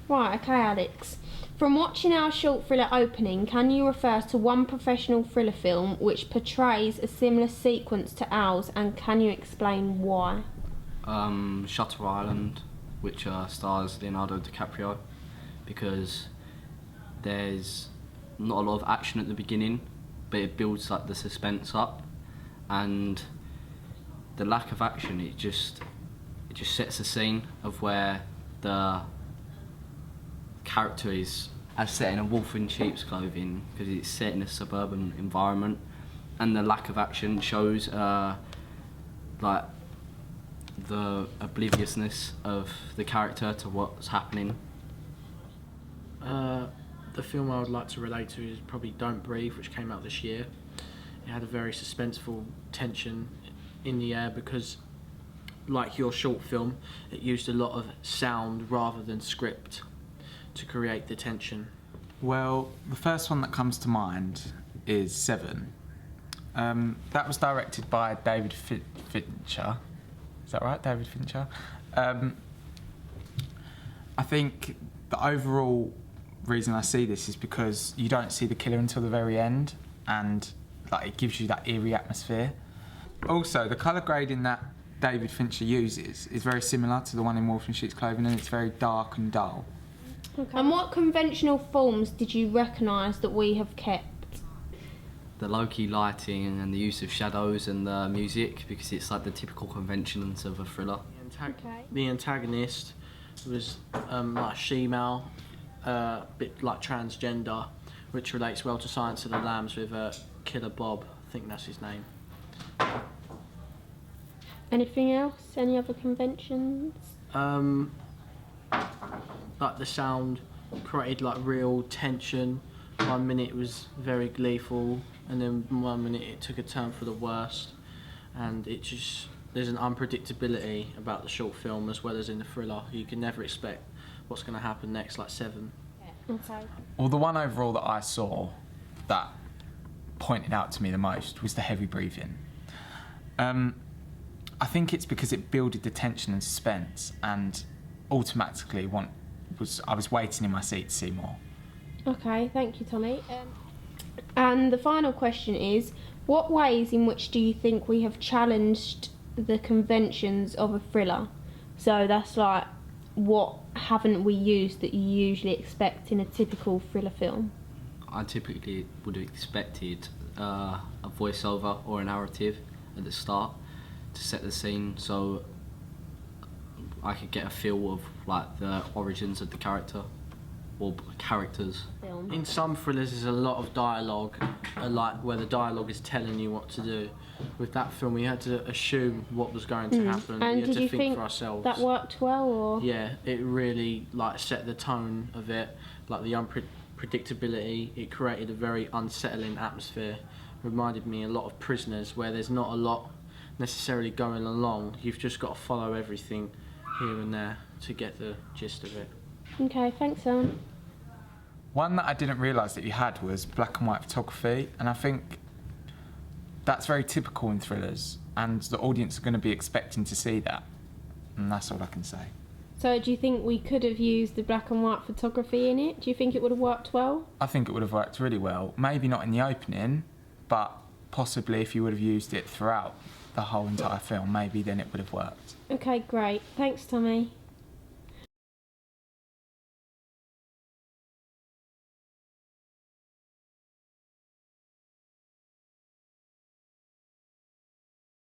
Right, okay, Alex. From watching our short thriller opening, can you refer to one professional thriller film which portrays a similar sequence to ours, and can you explain why? Shutter Island, which stars Leonardo DiCaprio, because there's not a lot of action at the beginning, but it builds like the suspense up, and the lack of action, it just sets a scene of where the character is as set in a wolf in sheep's clothing, because it's set in a suburban environment, and the lack of action shows like the obliviousness of the character to what's happening. The film I would like to relate to is probably Don't Breathe, which came out this year. It had a very suspenseful tension in the air because, like your short film, it used a lot of sound rather than script to create the tension. Well, the first one that comes to mind is Seven. That was directed by David Fincher. Is that right, David Fincher? I think the overall reason I see this is because you don't see the killer until the very end, and like it gives you that eerie atmosphere. Also, the colour grading that David Fincher uses is very similar to the one in Wolf in Sheep's Clothing, and it's very dark and dull. Okay. And what conventional forms did you recognise that we have kept? The low-key lighting and the use of shadows and the music, because it's like the typical conventions of a thriller. The antagonist was like a she-male, bit like transgender, which relates well to Silence of the Lambs with Killer Bob. I think that's his name. Anything else? Any other conventions? Like the sound created like real tension. 1 minute it was very gleeful, and then 1 minute it took a turn for the worst. And it just, there's an unpredictability about the short film as well as in the thriller. You can never expect what's going to happen next, like Seven. Okay. Well, the one overall that I saw that pointed out to me the most was the heavy breathing. I think it's because it builded the tension and suspense, and automatically I was waiting in my seat to see more. Okay, thank you, Tommy. And the final question is, what ways in which do you think we have challenged the conventions of a thriller? So that's like, what haven't we used that you usually expect in a typical thriller film? I typically would have expected a voiceover or a narrative at the start to set the scene, so I could get a feel of like the origins of the character or characters. In some thrillers there's a lot of dialogue, like where the dialogue is telling you what to do. With that film we had to assume what was going to happen. And we had did to you think for ourselves. That worked well, or? Yeah, it really like set the tone of it, like the unpredictability. It created a very unsettling atmosphere. Reminded me a lot of Prisoners, where there's not a lot necessarily going along. You've just got to follow everything here and there to get the gist of it. Okay, thanks, Ellen. One that I didn't realise that you had was black and white photography, and I think that's very typical in thrillers, and the audience are going to be expecting to see that, and that's all I can say. So do you think we could have used the black and white photography in it? Do you think it would have worked well? I think it would have worked really well. Maybe not in the opening, but possibly if you would have used it throughout the whole entire film, maybe then it would have worked. Okay, great. Thanks, Tommy.